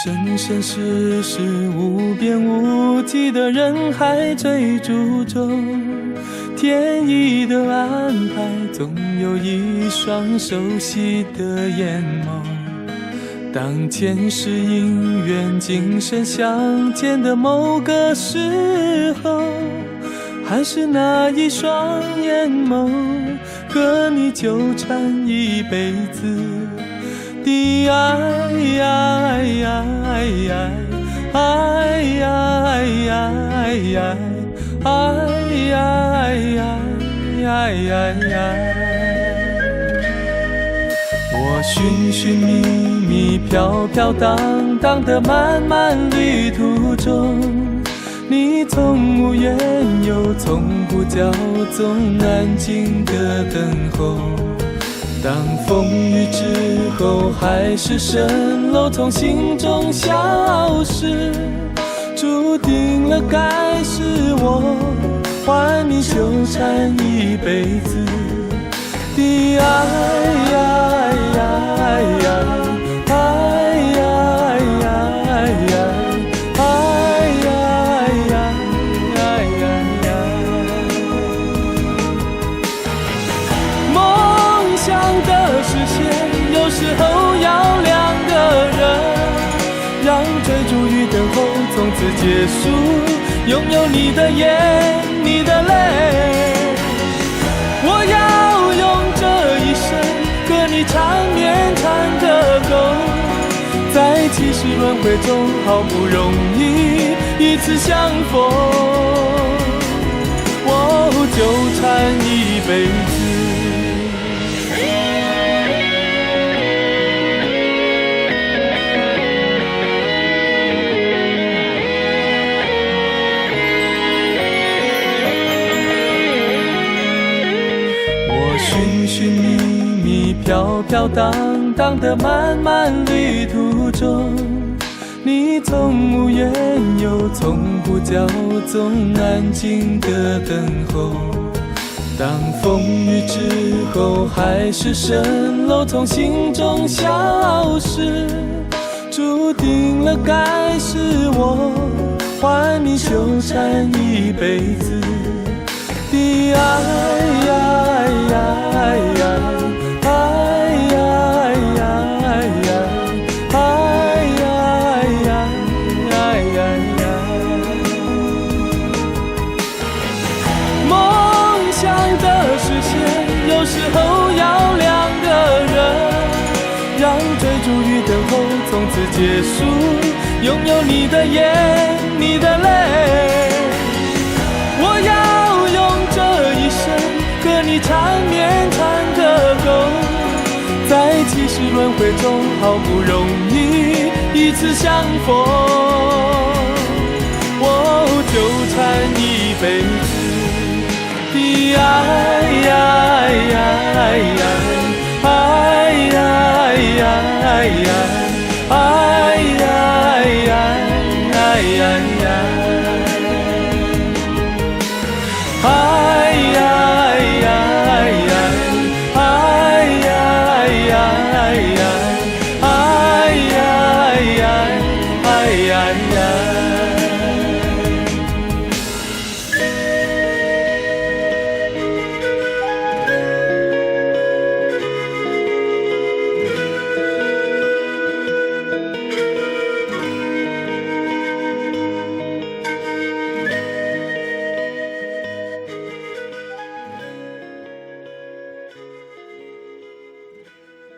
生生世世无边无际的人海追逐中，天意的安排，总有一双熟悉的眼眸。当前世因缘今生相见的某个时候，还是那一双眼眸，和你纠缠一辈子的我寻寻觅觅，飘飘荡荡的漫漫旅途中，你从无缘由，从不骄纵，安静的等候。当风雨之后，海市蜃楼从心中消失，注定了该是我还你纠缠一辈子的梦想的实现，有时候要两个人，让追逐与等候从此结束，拥有你的眼，你的泪。我要用这一生和你缠绵缠个够，在七世轮回中好不容易一次相逢，我纠缠一辈子。寻寻觅觅，飘飘荡荡的漫漫旅途中，你从无缘由，从不骄纵，安静的等候。当风雨之后，海市蜃楼从心中消失，注定了该是我还你纠缠一辈子的梦想的实现，有时候要两个人，让追逐与等候从此结束，拥有你的眼，你的泪。我要用这一生和你缠绵缠个够，在七世轮回中好不容易一次相逢，我纠缠一辈子的爱